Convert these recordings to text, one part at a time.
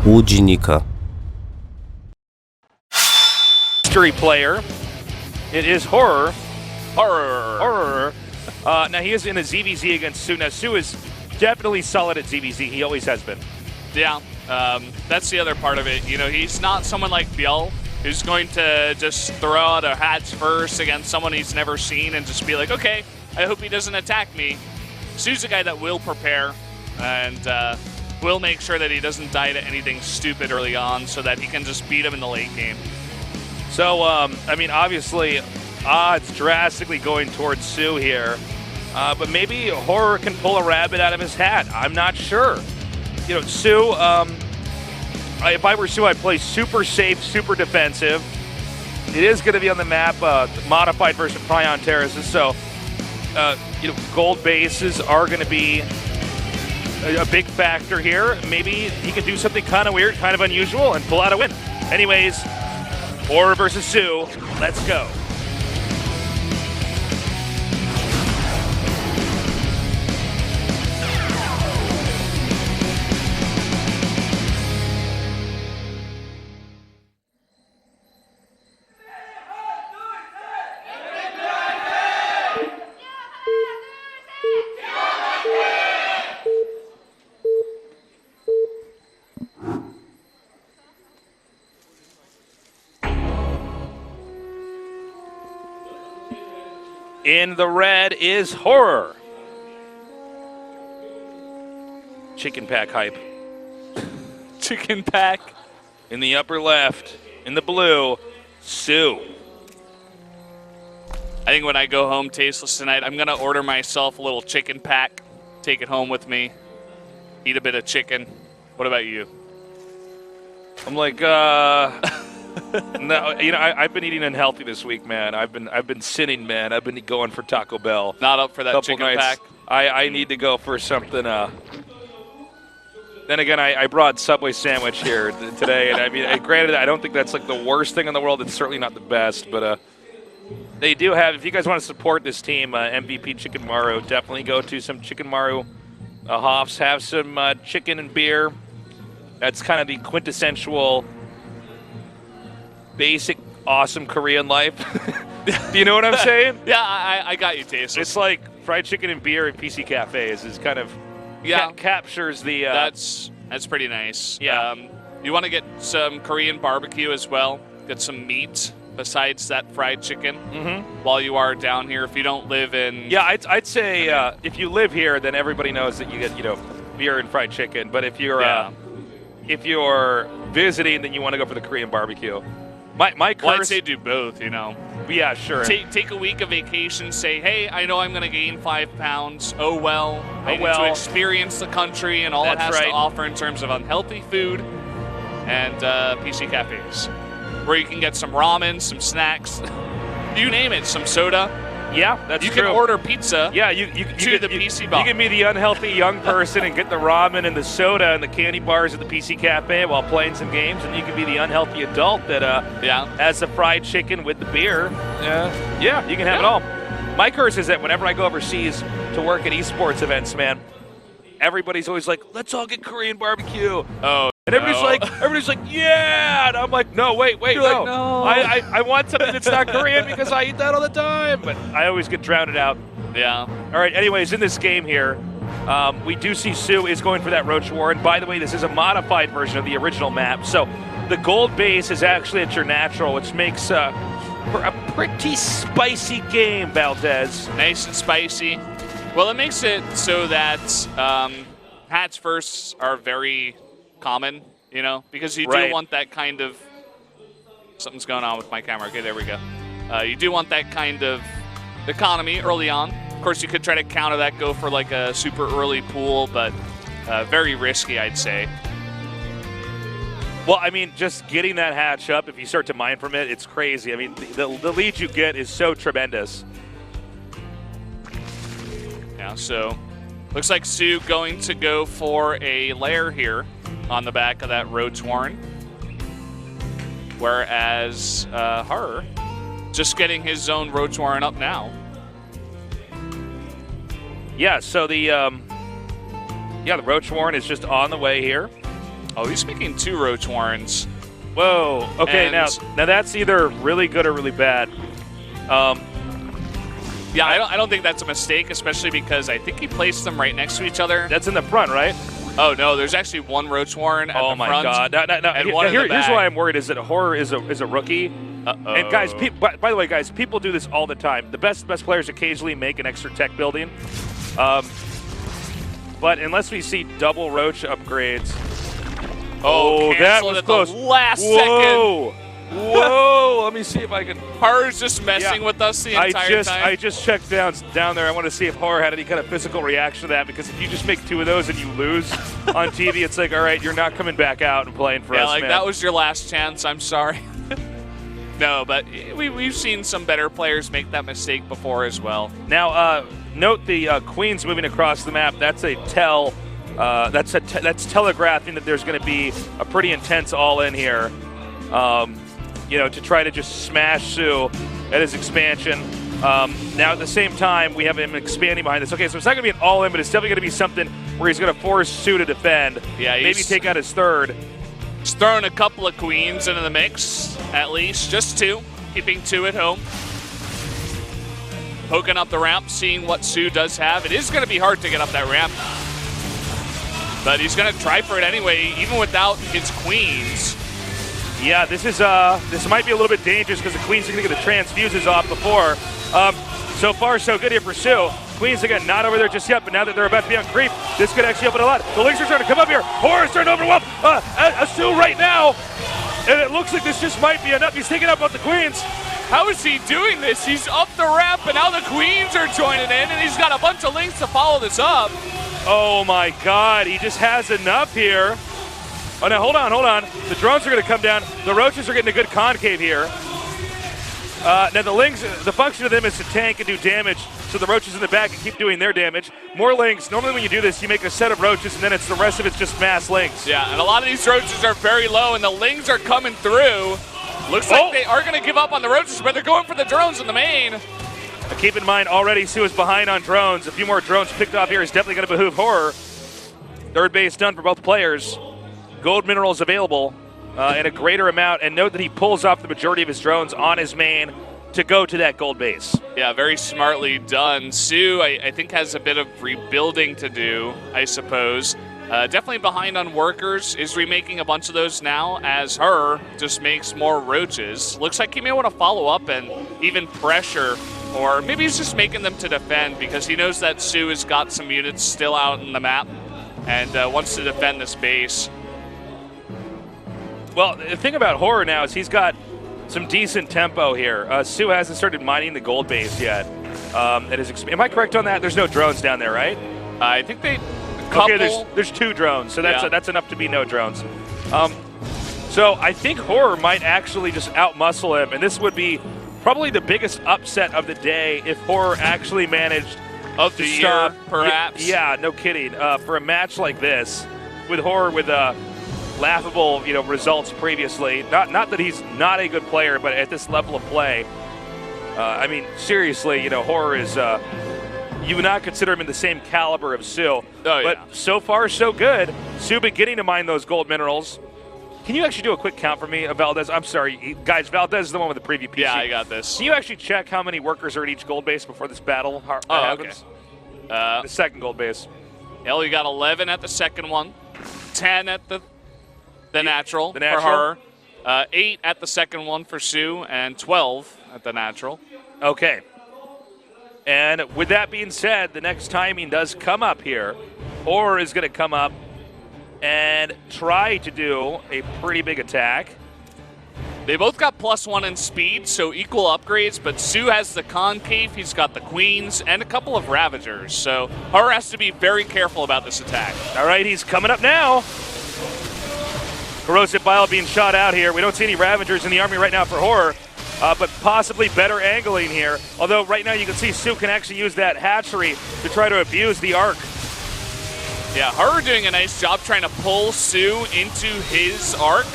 Łudzinika. Mystery player. It is Horror. Now he is in a ZVZ against soO. Now soO is definitely solid at ZVZ. He always has been. Yeah, that's the other part of it. You know, he's not someone like Biel who's going to just throw out a hats first against someone he's never seen and just be like, okay, I hope he doesn't attack me. soO's a guy that will prepare and will make sure that he doesn't die to anything stupid early on so that he can just beat him in the late game. So, I mean, obviously, odds drastically going towards soO here. But maybe Horror can pull a rabbit out of his hat. I'm not sure. You know, soO, if I were soO, I'd play super safe, super defensive. It is going to be on the map, the modified version of Prion Terraces. So, you know, gold bases are going to be a big factor here. Maybe he could do something kind of weird, kind of unusual, and pull out a win. Anyways, Horror versus soO. Let's go. In the red is Horror. Chicken pack hype. Chicken pack. In the upper left, in the blue, soO. I think when I go home tasteless tonight, I'm going to order myself a little chicken pack, take it home with me, eat a bit of chicken. What about you? I'm like, no, you know, I've been eating unhealthy this week, man. I've been sinning, man. I've been going for Taco Bell. Not up for that Couple chicken nights. pack? I need to go for something. Then again, I brought Subway sandwich here today, and I mean, granted, I don't think that's like the worst thing in the world. It's certainly not the best, but they do have. If you guys want to support this team, MVP Chicken Maru, definitely go to some Chicken Maru Hoffs. Have some chicken and beer. That's kind of the quintessential, basic, awesome Korean life. Do you know what I'm saying? Yeah, I got you, Taste. It's like fried chicken and beer at PC cafes. Is kind of captures the. That's pretty nice. Yeah. You want to get some Korean barbecue as well. Get some meat besides that fried chicken while you are down here. If you don't live in. Yeah, I'd say if you live here, then everybody knows that you get beer and fried chicken. But if you're visiting, then you want to go for the Korean barbecue. My curse. Well, I'd say do both, you know. Yeah, sure. Take a week of vacation. Say, hey, I know I'm going to gain 5 pounds. Oh well. I need to experience the country and all it has to offer in terms of unhealthy food and PC cafes, where you can get some ramen, some snacks, you name it, some soda. Yeah, that's true. You can order pizza. Yeah, the PC box. You can be the unhealthy young person and get the ramen and the soda and the candy bars at the PC cafe while playing some games, and you can be the unhealthy adult that has the fried chicken with the beer. Yeah, you can have it all. My curse is that whenever I go overseas to work at esports events, man, everybody's always like, "Let's all get Korean barbecue." Oh. And everybody's like, yeah. And I'm like, no, wait, You're no. like, no. I want something that's not Korean because I eat that all the time. But I always get drowned out. Yeah. All right, anyways, in this game here, we do see soO is going for that Roach Warren. By the way, this is a modified version of the original map. So the gold base is actually at your natural, which makes for a pretty spicy game, Valdez. Nice and spicy. Well, it makes it so that hats firsts are very common, you know, because you do want that kind of. Something's going on with my camera. Okay, there we go. You do want that kind of economy early on. Of course, you could try to counter that, go for like a super early pool, but very risky, I'd say. Well, I mean, just getting that hatch up, if you start to mine from it, it's crazy. I mean, the lead you get is so tremendous. Yeah, so looks like soO going to go for a lair here on the back of that Roach Warren. Whereas Horror just getting his own Roach Warren up now. Yeah, so the Roach Warren is just on the way here. Oh, he's making 2 Roach Warrens. Whoa. Okay, now that's either really good or really bad. Yeah, I don't think that's a mistake, especially because I think he placed them right next to each other. That's in the front, right? Oh, no, there's actually 1 Roach Warren at the front. Oh, my God. Here's why I'm worried is that Horror is a rookie. Uh-oh. And, guys, by the way, guys, people do this all the time. The best players occasionally make an extra tech building. But unless we see double Roach upgrades. Oh, that was close. The last second. Whoa, let me see if I can. Horror's just messing with us the entire time. I just checked down there. I want to see if Horror had any kind of physical reaction to that, because if you just make 2 of those and you lose on TV, it's like, all right, you're not coming back out and playing for us, like, man. that was your last chance. I'm sorry. No, but we've seen some better players make that mistake before as well. Now, note the Queens moving across the map. That's a tell. That's telegraphing that there's going to be a pretty intense all-in here. To try to just smash soO at his expansion. Now, at the same time, we have him expanding behind this. Okay, so it's not going to be an all-in, but it's definitely going to be something where he's going to force soO to defend. Yeah, maybe take out his third. He's throwing a couple of Queens into the mix, at least. Just 2, keeping 2 at home. Poking up the ramp, seeing what soO does have. It is going to be hard to get up that ramp. But he's going to try for it anyway, even without his Queens. Yeah, this might be a little bit dangerous because the Queens are going to get the transfuses off before. So far, so good here for soO. Queens, again, not over there just yet, but now that they're about to be on creep, this could actually open a lot. The Lynx are starting to come up here. Horror is starting to overwhelm soO right now. And it looks like this just might be enough. He's taking up both the Queens. How is he doing this? He's up the ramp, and now the Queens are joining in, and he's got a bunch of Lynx to follow this up. Oh, my God. He just has enough here. Oh, now, hold on. The drones are going to come down. The Roaches are getting a good concave here. Now, the Lynx, the function of them is to tank and do damage, so the Roaches in the back can keep doing their damage. More Lynx. Normally when you do this, you make a set of Roaches, and then the rest of it's just mass Lynx. Yeah, and a lot of these Roaches are very low, and the Lynx are coming through. Looks like they are going to give up on the Roaches, but they're going for the drones in the main. Keep in mind, already soO is behind on drones. A few more drones picked off here is definitely going to behoove Horror. Third base done for both players. Gold minerals available in a greater amount, and note that he pulls off the majority of his drones on his main to go to that gold base. Yeah, very smartly done. soO, I think, has a bit of rebuilding to do, I suppose. Definitely behind on workers, is remaking a bunch of those now, as Her just makes more Roaches. Looks like he may want to follow up and even pressure, or maybe he's just making them to defend because he knows that soO has got some units still out in the map and wants to defend this base. Well, the thing about Horror now is he's got some decent tempo here. soO hasn't started mining the gold base yet. Am I correct on that? There's no drones down there, right? I think they... Couple. Okay, there's 2 drones, so that's enough to be no drones. So I think Horror might actually just outmuscle him, and this would be probably the biggest upset of the day if Horror actually managed of the year, perhaps. Yeah, no kidding. For a match like this, with Horror with laughable, results previously. Not that he's not a good player, but at this level of play, I mean, seriously, Horror is. You would not consider him in the same caliber of soO. But so far, so good. soO beginning to mine those gold minerals. Can you actually do a quick count for me of Valdez? I'm sorry, guys, Valdez is the one with the preview PC. Yeah, I got this. Can you actually check how many workers are at each gold base before this battle happens? Okay. The second gold base. You got 11 at the second one, 10 at the natural for natural. Her, 8 at the second one for soO, and 12 at the natural. Okay. And with that being said, the next timing does come up here. Horror is going to come up and try to do a pretty big attack. They both got +1 in speed, so equal upgrades, but soO has the concave, he's got the Queens, and a couple of Ravagers, so Horror has to be very careful about this attack. All right, he's coming up now. Corrosive Bile being shot out here. We don't see any Ravagers in the army right now for Horror. But possibly better angling here. Although right now you can see soO can actually use that hatchery to try to abuse the arc. Yeah, Horror doing a nice job trying to pull soO into his arc.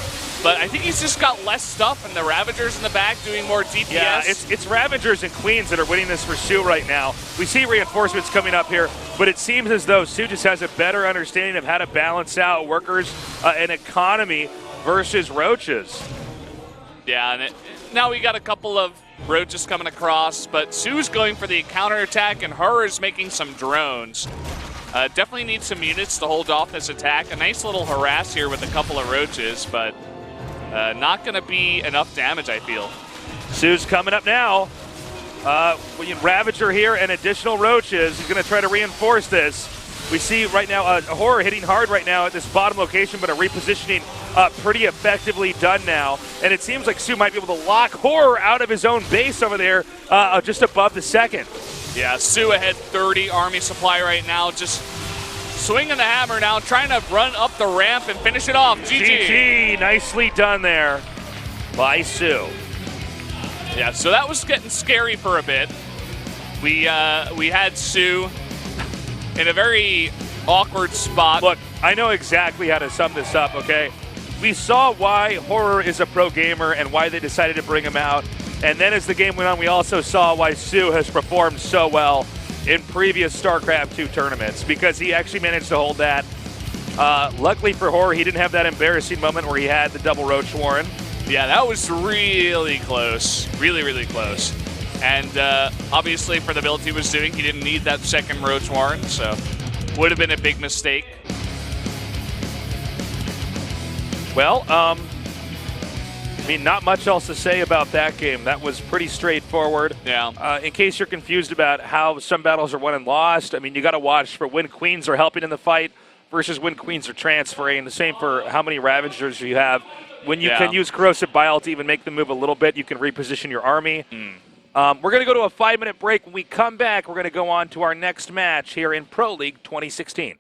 but I think he's just got less stuff, and the Ravagers in the back doing more DPS. Yeah, it's Ravagers and Queens that are winning this for soO right now. We see reinforcements coming up here, but it seems as though soO just has a better understanding of how to balance out workers and economy versus roaches. Yeah, and now we got a couple of roaches coming across, but soO's going for the counterattack, and Horror's making some drones. Definitely need some units to hold off this attack. A nice little harass here with a couple of roaches, but not going to be enough damage, I feel. soO's coming up now. Ravager here and additional roaches. He's going to try to reinforce this. We see right now a Horror hitting hard right now at this bottom location, but a repositioning pretty effectively done now. And it seems like soO might be able to lock Horror out of his own base over there just above the second. Yeah, soO ahead 30 army supply right now, just swinging the hammer now, trying to run up the ramp and finish it off. GG. Nicely done there by soO. Yeah, so that was getting scary for a bit. We had soO in a very awkward spot. Look, I know exactly how to sum this up, okay? We saw why Horror is a pro gamer and why they decided to bring him out. And then as the game went on, we also saw why soO has performed so well in previous StarCraft 2 tournaments, because he actually managed to hold that. Luckily for Horror, he didn't have that embarrassing moment where he had the double Roach Warren. Yeah, that was really close. Really, really close. And obviously for the build he was doing, he didn't need that second Roach Warren, so would have been a big mistake. Well, I mean, not much else to say about that game. That was pretty straightforward. Yeah. In case you're confused about how some battles are won and lost, I mean, you got to watch for when Queens are helping in the fight versus when Queens are transferring. The same for how many Ravagers you have. When you can use Corrosive Bile to even make them move a little bit, you can reposition your army. We're going to go to a 5-minute break. When we come back, we're going to go on to our next match here in Pro League 2016.